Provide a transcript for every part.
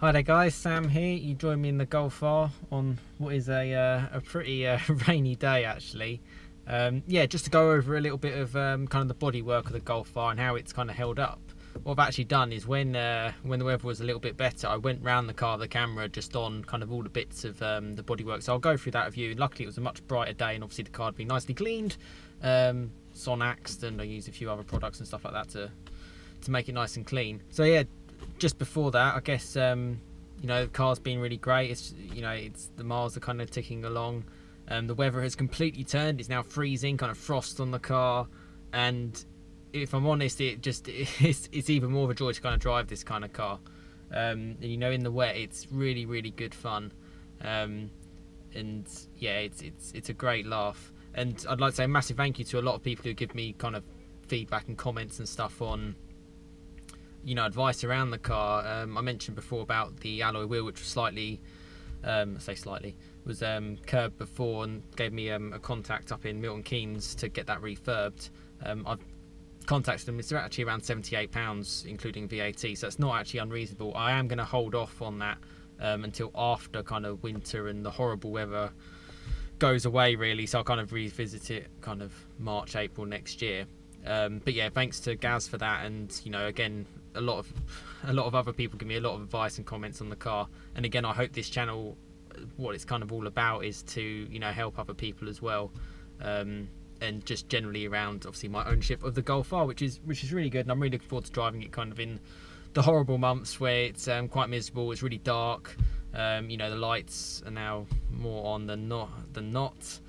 Hi there guys, Sam here. You join me in the Golf R on what is a pretty rainy day actually. Yeah, just to go over a little bit of kind of the bodywork of the Golf R and how it's kind of held up. What I've actually done is when the weather was a little bit better, I went round the car, the camera just on kind of all the bits of the bodywork. So I'll go through that with you. Luckily it was a much brighter day and obviously the car had been nicely cleaned, Sonaxed, and I used a few other products and stuff like that to make it nice and clean. So yeah, just before that, I guess you know, the car's been really great. It's, you know, it's the miles are kind of ticking along. The weather has completely turned. It's now freezing, kind of frost on the car, and if I'm honest, it's even more of a joy to kind of drive this kind of car. You know, in the wet, it's really good fun, and yeah, it's a great laugh. And I'd like to say a massive thank you to a lot of people who give me kind of feedback and comments and stuff on, you know, advice around the car. I mentioned before about the alloy wheel, which was slightly, was curbed before, and gave me a contact up in Milton Keynes to get that refurbed. I've contacted them. It's actually around £78 including VAT, so it's not actually unreasonable. I am going to hold off on that until after kind of winter and the horrible weather goes away really, so I'll kind of revisit it kind of March, April next year. But yeah, thanks to Gaz for that, and you know, again, a lot of other people give me a lot of advice and comments on the car. And again, I hope this channel, what it's kind of all about is to, you know, help other people as well, and just generally around obviously my ownership of the Golf R, which is really good, and I'm really looking forward to driving it kind of in the horrible months where it's quite miserable, it's really dark. You know, the lights are now more on than not.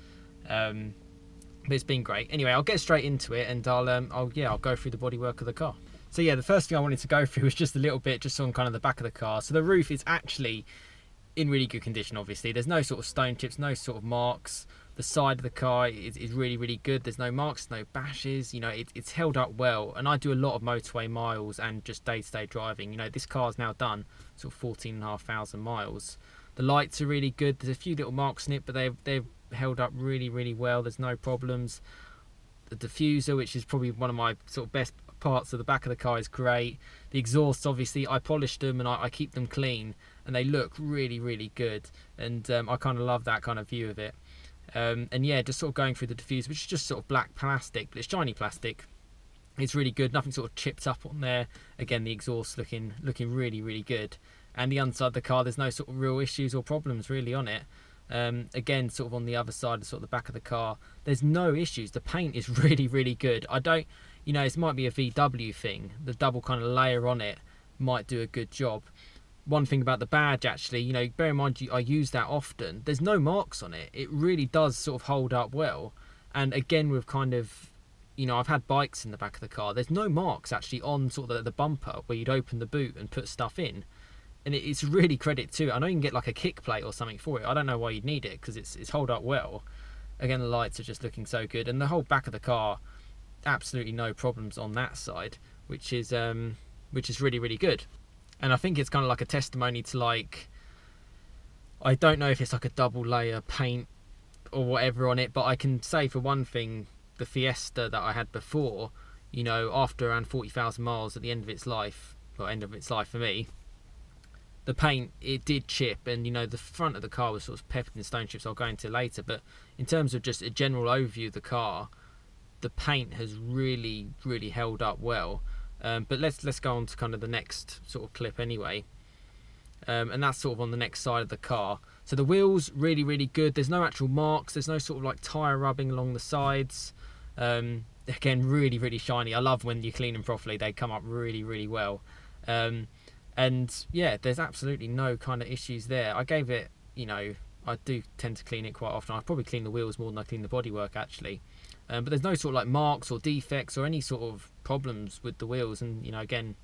But it's been great. Anyway, I'll get straight into it, and I'll go through the bodywork of the car. So yeah, the first thing I wanted to go through was just a little bit just on kind of the back of the car. So the roof is actually in really good condition. Obviously, there's no sort of stone chips, no sort of marks. The side of the car is really good. There's no marks, no bashes. You know, it's held up well. And I do a lot of motorway miles and just day-to-day driving. You know, this car's now done sort of 14,500 miles. The lights are really good. There's a few little marks in it, but they've held up really well. There's no problems. The diffuser, which is probably one of my sort of best parts of the back of the car, is great. The exhausts, obviously, I polished them and I keep them clean, and they look really good. And I kind of love that kind of view of it. And yeah, just sort of going through the diffuser, which is just sort of black plastic, but it's shiny plastic. It's really good. Nothing sort of chipped up on there. Again, the exhaust looking really good. And the underside of the car, there's no sort of real issues or problems really on it. Again, sort of on the other side of sort of the back of the car, there's no issues. The paint is really good. I don't, you know, this might be a VW thing. The double kind of layer on it might do a good job. One thing about the badge, actually, you know, bear in mind I use that often. There's no marks on it. It really does sort of hold up well. And again, with kind of, you know, I've had bikes in the back of the car. There's no marks actually on sort of the bumper where you'd open the boot and put stuff in. And it's really credit to it. I know you can get like a kick plate or something for it. I don't know why you'd need it because it's held up well. Again, the lights are just looking so good, and the whole back of the car, absolutely no problems on that side, which is really good. And I think it's kind of like a testimony to, like, I don't know if it's like a double layer paint or whatever on it, but I can say for one thing, the Fiesta that I had before, you know, after around 40,000 miles at the end of its life, or end of its life for me, the paint, it did chip, and you know, the front of the car was sort of peppered in stone chips I'll go into later. But in terms of just a general overview of the car, the paint has really held up well. But let's go on to kind of the next sort of clip anyway, and that's sort of on the next side of the car. So the wheels really good. There's no actual marks. There's no sort of like tire rubbing along the sides. Again, really shiny. I love when you clean them properly. They come up really well. And yeah, there's absolutely no kind of issues there. I gave it, you know, I do tend to clean it quite often. I probably clean the wheels more than I clean the bodywork actually. But there's no sort of like marks or defects or any sort of problems with the wheels. And you know, again,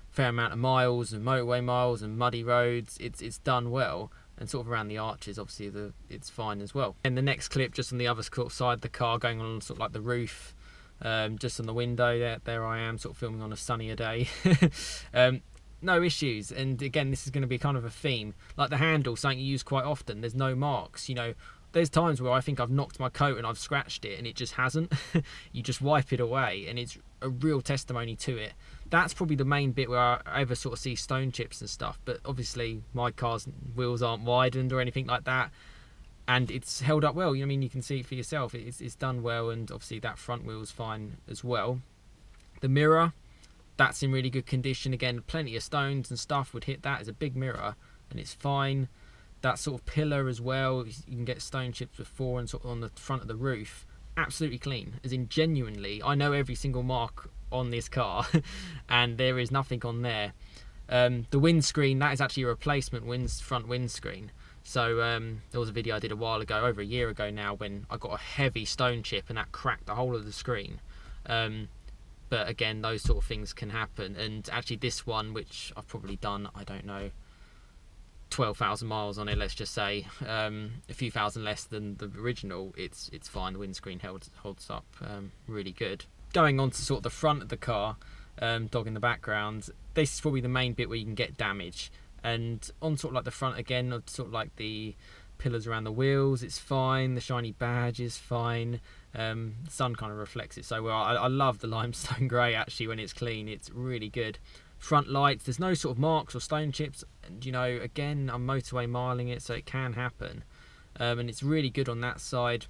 fair amount of miles and motorway miles and muddy roads, it's done well. And sort of around the arches, obviously it's fine as well. And the next clip, just on the other side of the car, going on sort of like the roof, just on the window, there I am sort of filming on a sunnier day. No issues. And again, this is going to be kind of a theme, like the handle, something you use quite often. There's no marks. You know, there's times where I think I've knocked my coat and I've scratched it and it just hasn't. You just wipe it away, and it's a real testimony to it That's probably the main bit where I ever sort of see stone chips and stuff. But obviously my car's wheels aren't widened or anything like that, and it's held up well. I mean, you can see it for yourself. It's done well, and obviously that front wheel's fine as well. The mirror, that's in really good condition. Again, plenty of stones and stuff would hit that. It's a big mirror and it's fine. That sort of pillar as well, you can get stone chips before, and sort of on the front of the roof, absolutely clean, as in genuinely I know every single mark on this car and there is nothing on there. The windscreen, that is actually a replacement front windscreen. So there was a video I did a while ago, over a year ago now, when I got a heavy stone chip and that cracked the whole of the screen. But again, those sort of things can happen. And actually this one, which I've probably done, I don't know, 12,000 miles on it, let's just say, a few thousand less than the original, it's fine. The windscreen holds up really good. Going on to sort of the front of the car, dog in the background, this is probably the main bit where you can get damage. And on sort of like the front again, sort of like the pillars around the wheels, it's fine. The shiny badge is fine. The sun kind of reflects it so well. I love the limestone grey actually when it's clean. It's really good. Front lights, there's no sort of marks or stone chips, and you know, again, I'm motorway miling it, so it can happen. And it's really good on that side.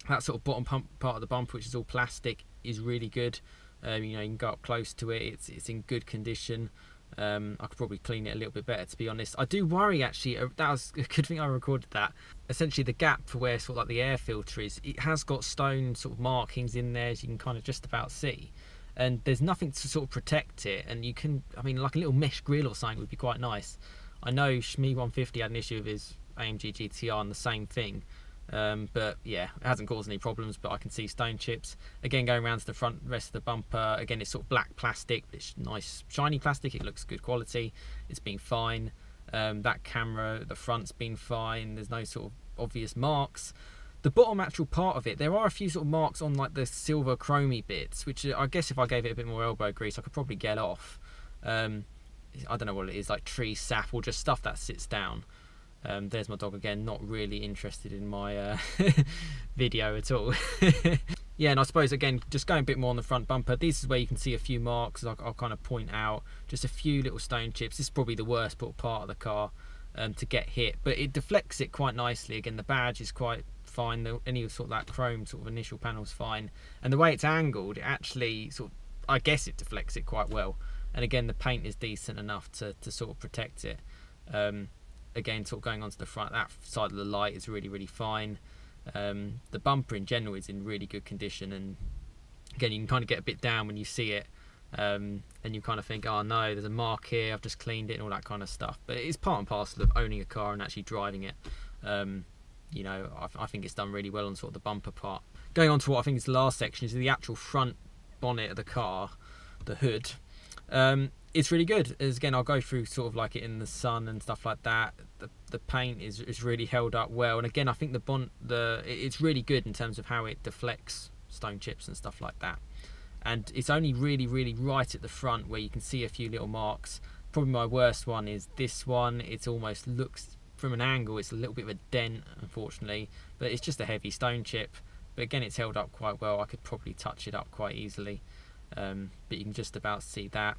That sort of bottom part of the bumper, which is all plastic, is really good. You know, you can go up close to it. It's in good condition. I could probably clean it a little bit better, to be honest. I do worry actually, that was a good thing I recorded that. Essentially the gap for where sort of like the air filter is, it has got stone sort of markings in there, as you can kind of just about see. And there's nothing to sort of protect it, and you can, I mean, like a little mesh grill or something would be quite nice. I know Shmee 150 had an issue with his AMG GTR and the same thing, but yeah, it hasn't caused any problems. But I can see stone chips. Again, going around to the front rest of the bumper, again it's sort of black plastic, but it's nice shiny plastic, it looks good quality, it's been fine. That camera, the front's been fine, there's no sort of obvious marks. The bottom actual part of it, there are a few sort of marks on like the silver chromy bits, which I guess if I gave it a bit more elbow grease I could probably get off. I don't know what it is, like tree sap or just stuff that sits down. There's my dog again, not really interested in my video at all. Yeah, and I suppose again, just going a bit more on the front bumper, this is where you can see a few marks. I'll kind of point out just a few little stone chips. This is probably the worst part of the car to get hit, but it deflects it quite nicely. Again, the badge is quite fine, any sort of that chrome sort of initial panel's fine, and the way it's angled, it actually sort of, I guess it deflects it quite well. And again, the paint is decent enough to sort of protect it. Again, sort of going onto the front, that side of the light is really fine. The bumper in general is in really good condition, and again, you can kind of get a bit down when you see it, and you kind of think, oh no, there's a mark here, I've just cleaned it and all that kind of stuff. But it's part and parcel of owning a car and actually driving it. You know, I think it's done really well on sort of the bumper part. Going on to what I think is the last section is the actual front bonnet of the car, the hood. It's really good. As again, I'll go through sort of like it in the sun and stuff like that. The paint is really held up well, and again, I think it's really good in terms of how it deflects stone chips and stuff like that. And it's only really right at the front where you can see a few little marks. Probably my worst one is this one. It almost looks, from an angle, it's a little bit of a dent, unfortunately, but it's just a heavy stone chip. But again, it's held up quite well. I could probably touch it up quite easily, but you can just about see that.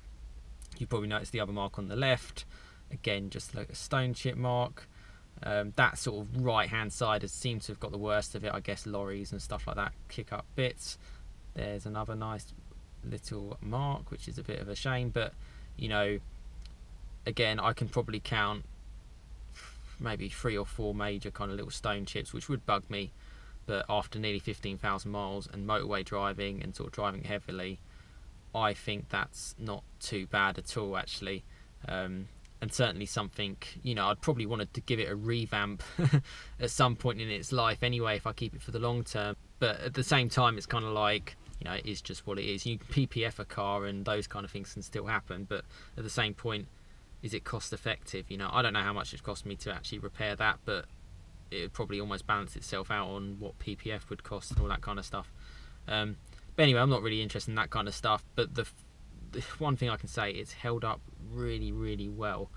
You probably notice the other mark on the left, again just like a stone chip mark. That sort of right hand side seems to have got the worst of it. I guess lorries and stuff like that kick up bits. There's another nice little mark, which is a bit of a shame, but you know, again, I can probably count maybe 3 or 4 major kind of little stone chips, which would bug me. But after nearly 15,000 miles and motorway driving and sort of driving heavily, I think that's not too bad at all, actually. And certainly something, you know, I'd probably wanted to give it a revamp at some point in its life anyway, if I keep it for the long term. But at the same time, it's kind of like, you know, it is just what it is. You can PPF a car and those kind of things can still happen, but at the same point, is it cost effective? You know, I don't know how much it cost me to actually repair that, but it would probably almost balance itself out on what PPF would cost and all that kind of stuff. But anyway, I'm not really interested in that kind of stuff, but the one thing I can say, it's held up really well.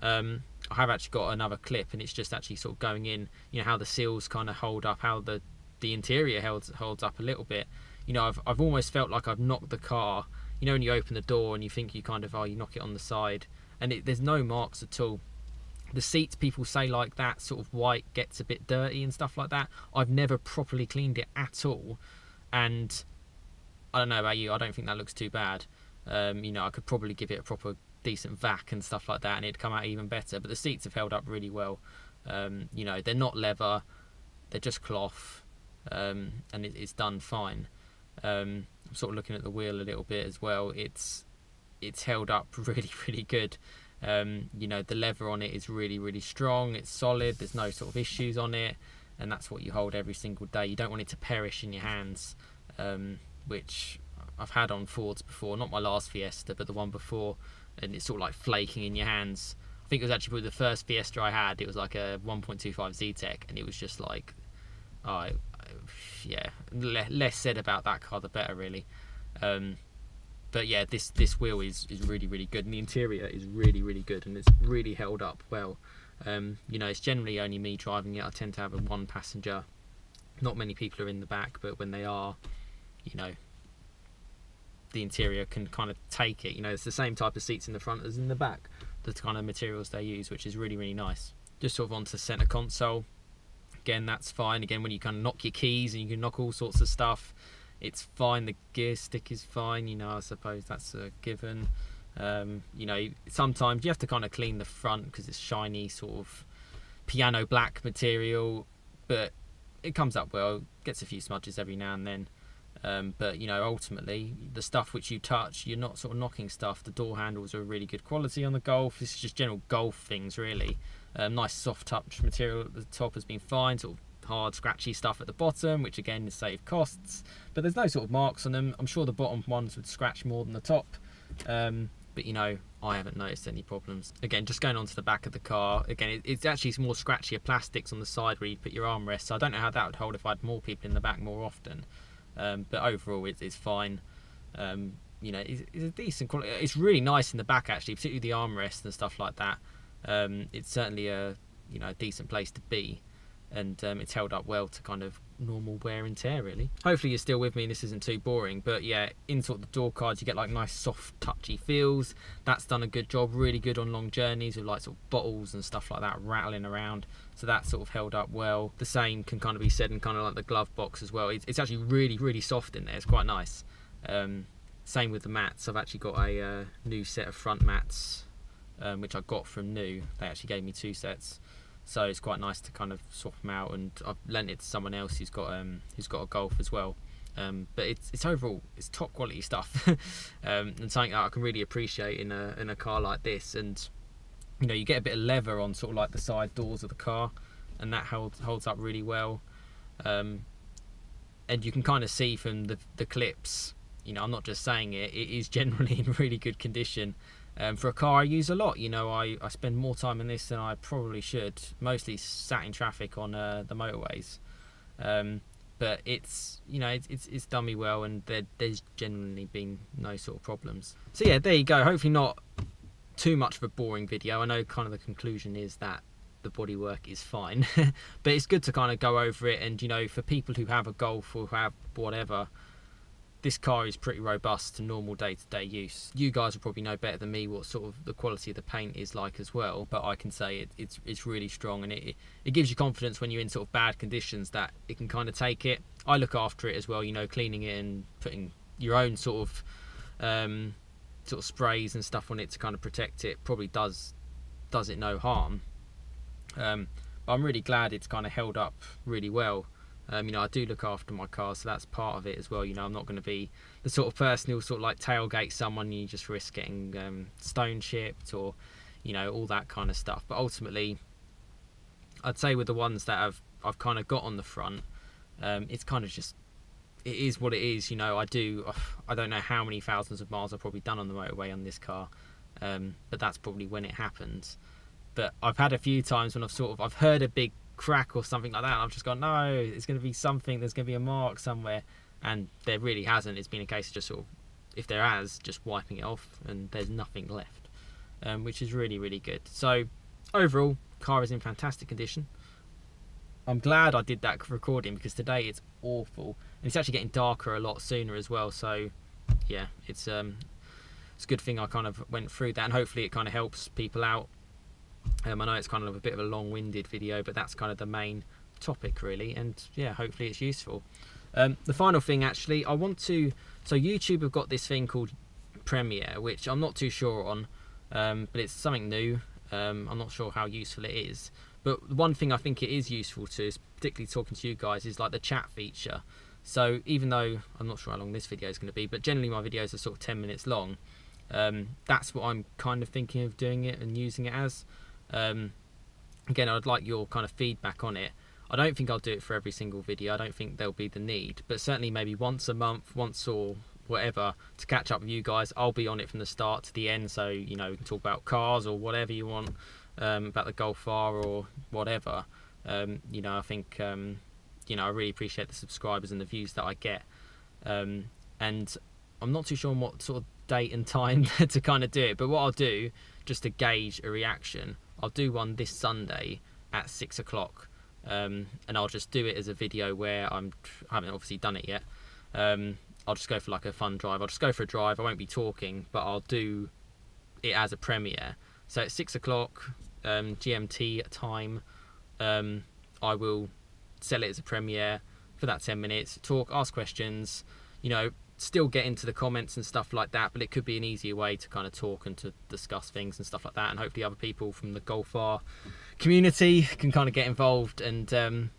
I have actually got another clip, and it's just actually sort of going in, you know, how the seals kind of hold up, how the interior holds up a little bit. You know, I've almost felt like I've knocked the car, you know, when you open the door and you think you kind of, oh, you knock it on the side, and there's no marks at all. The seats, people say like that sort of white gets a bit dirty and stuff like that. I've never properly cleaned it at all, and I don't know about you, I don't think that looks too bad. You know, I could probably give it a proper decent vac and stuff like that, and it'd come out even better. But the seats have held up really well. You know, they're not leather, they're just cloth, and it's done fine. I'm sort of looking at the wheel a little bit as well. It's held up really good. You know, the leather on it is really strong, it's solid, there's no sort of issues on it, and that's what you hold every single day. You don't want it to perish in your hands, which I've had on Fords before, not my last Fiesta but the one before, and it's sort of like flaking in your hands. I think it was actually probably the first Fiesta I had. It was like a 1.25 Z-Tech, and it was just like, yeah, less said about that car the better, really. But yeah, this wheel is really good, and the interior is really good, and it's really held up well. You know, it's generally only me driving it. I tend to have a one passenger. Not many people are in the back, but when they are, you know, the interior can kind of take it. You know, it's the same type of seats in the front as in the back, the kind of materials they use, which is really nice. Just sort of onto the center console. Again, that's fine. Again, when you kind of knock your keys and you can knock all sorts of stuff, it's fine. The gear stick is fine, you know, I suppose that's a given. You know, sometimes you have to kind of clean the front because it's shiny, sort of piano black material, but it comes up well, gets a few smudges every now and then. But you know, ultimately the stuff which you touch, you're not sort of knocking stuff. The door handles are really good quality on the Golf. This is just general Golf things, really. Nice soft touch material at the top has been fine, sort of hard scratchy stuff at the bottom, which again is save costs, but there's no sort of marks on them. I'm sure the bottom ones would scratch more than the top, but you know, I haven't noticed any problems. Again, just going on to the back of the car, again, it's actually more scratchier plastics on the side where you put your armrest, so I don't know how that would hold if I had more people in the back more often. But overall it's fine. You know, it's a decent quality. It's really nice in the back, actually, particularly the armrest and stuff like that. It's certainly a, you know, a decent place to be, and it's held up well to kind of normal wear and tear, really. Hopefully you're still with me and this isn't too boring, but yeah, in sort of the door cards you get like nice soft touchy feels. That's done a good job, really good on long journeys with like sort of bottles and stuff like that rattling around, so that's sort of held up well. The same can kind of be said in kind of like the glove box as well. It's actually really soft in there, it's quite nice. Same with the mats. I've actually got a new set of front mats, which I got from New. They actually gave me 2 sets, so it's quite nice to kind of swap them out, and I've lent it to someone else who's got a Golf as well. But it's overall, it's top quality stuff, and something that I can really appreciate in a car like this. And you know, you get a bit of leather on sort of like the side doors of the car, and that holds up really well. And you can kind of see from the clips, you know, I'm not just saying it, it is generally in really good condition. For a car I use a lot, you know, I spend more time in this than I probably should, mostly sat in traffic on the motorways. But it's, you know, it's done me well, and there's generally been no sort of problems. So yeah, there you go. Hopefully not too much of a boring video. I know kind of the conclusion is that the bodywork is fine, but it's good to kind of go over it. And you know, for people who have a Golf or who have whatever, this car is pretty robust to normal day-to-day use. You guys will probably know better than me what sort of the quality of the paint is like as well, but I can say it's really strong, and it gives you confidence when you're in sort of bad conditions that it can kind of take it. I look after it as well, you know, cleaning it and putting your own sort of sprays and stuff on it to kind of protect it probably does it no harm. But I'm really glad it's kind of held up really well. You know, I do look after my car, so that's part of it as well. You know, I'm not going to be the sort of person who'll sort of like tailgate someone and you just risk getting stone chipped or, you know, all that kind of stuff. But ultimately, I'd say with the ones that I've kind of got on the front, it's kind of just, it is what it is. You know, I don't know how many thousands of miles I've probably done on the motorway on this car, but that's probably when it happens. But I've had a few times when I've heard a big crack or something like that, and I've just gone, no, it's going to be something, there's going to be a mark somewhere, and there really hasn't. It's been a case of just sort of, if there has, just wiping it off, and there's nothing left, which is really good. So overall, car is in fantastic condition. I'm glad I did that recording because today it's awful, and it's actually getting darker a lot sooner as well. So yeah, it's it's a good thing I kind of went through that, and hopefully it kind of helps people out. I know it's kind of a bit of a long-winded video, but that's kind of the main topic really, and yeah, hopefully it's useful. The final thing actually, I want to, so YouTube have got this thing called Premiere, which I'm not too sure on, but it's something new. I'm not sure how useful it is, but one thing I think it is useful to, is particularly talking to you guys, is like the chat feature. So even though I'm not sure how long this video is going to be, but generally my videos are sort of 10 minutes long, that's what I'm kind of thinking of doing it and using it as. Again, I'd like your kind of feedback on it. I don't think I'll do it for every single video. I don't think there'll be the need, but certainly maybe once a month, once or whatever, to catch up with you guys. I'll be on it from the start to the end, so you know, we can talk about cars or whatever you want, about the Golf R or whatever. You know, I think you know, I really appreciate the subscribers and the views that I get, and I'm not too sure on what sort of date and time to kind of do it, but what I'll do, just to gauge a reaction, I'll do one this Sunday at 6 o'clock, and I'll just do it as a video where I haven't obviously done it yet. I'll just go for like a fun drive. I'll just go for a drive. I won't be talking, but I'll do it as a premiere. So at 6 o'clock GMT time, I will sell it as a premiere for that 10 minutes, talk, ask questions, you know, still get into the comments and stuff like that, but it could be an easier way to kind of talk and to discuss things and stuff like that, and hopefully other people from the Golf R community can kind of get involved. And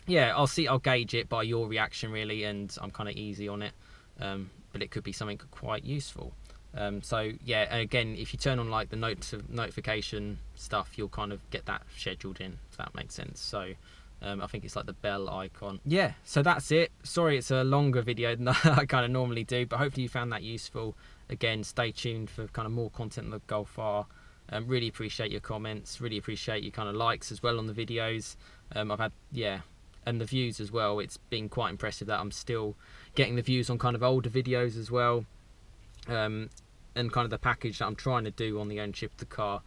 yeah, I'll gauge it by your reaction really, and I'm kind of easy on it, but it could be something quite useful. So yeah, and again, if you turn on like the notification stuff, you'll kind of get that scheduled in, if that makes sense. So I think it's like the bell icon. Yeah, so that's it. Sorry it's a longer video than I kind of normally do, but hopefully you found that useful. Again, stay tuned for kind of more content on the Golf R. Really appreciate your comments, really appreciate your kind of likes as well on the videos. I've had, yeah, and the views as well. It's been quite impressive that I'm still getting the views on kind of older videos as well, and kind of the package that I'm trying to do on the ownership of the car.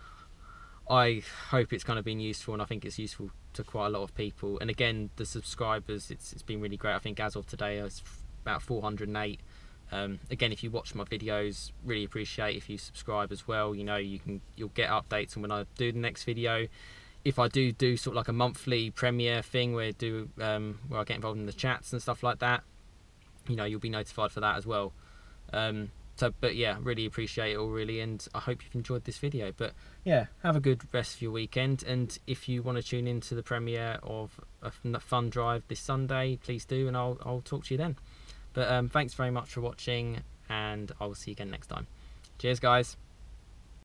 I hope it's kind of been useful, and I think it's useful to quite a lot of people. And again, the subscribers, it's been really great. I think as of today it's about 408. Again, if you watch my videos, really appreciate if you subscribe as well. You know, you'll get updates on when I do the next video. If I do sort of like a monthly premiere thing where I get involved in the chats and stuff like that, you know, you'll be notified for that as well. But yeah, really appreciate it all really, and I hope you've enjoyed this video. But yeah, have a good rest of your weekend, and if you want to tune into the premiere of a fun drive this Sunday, please do, and I'll talk to you then. But thanks very much for watching, and I will see you again next time. Cheers guys.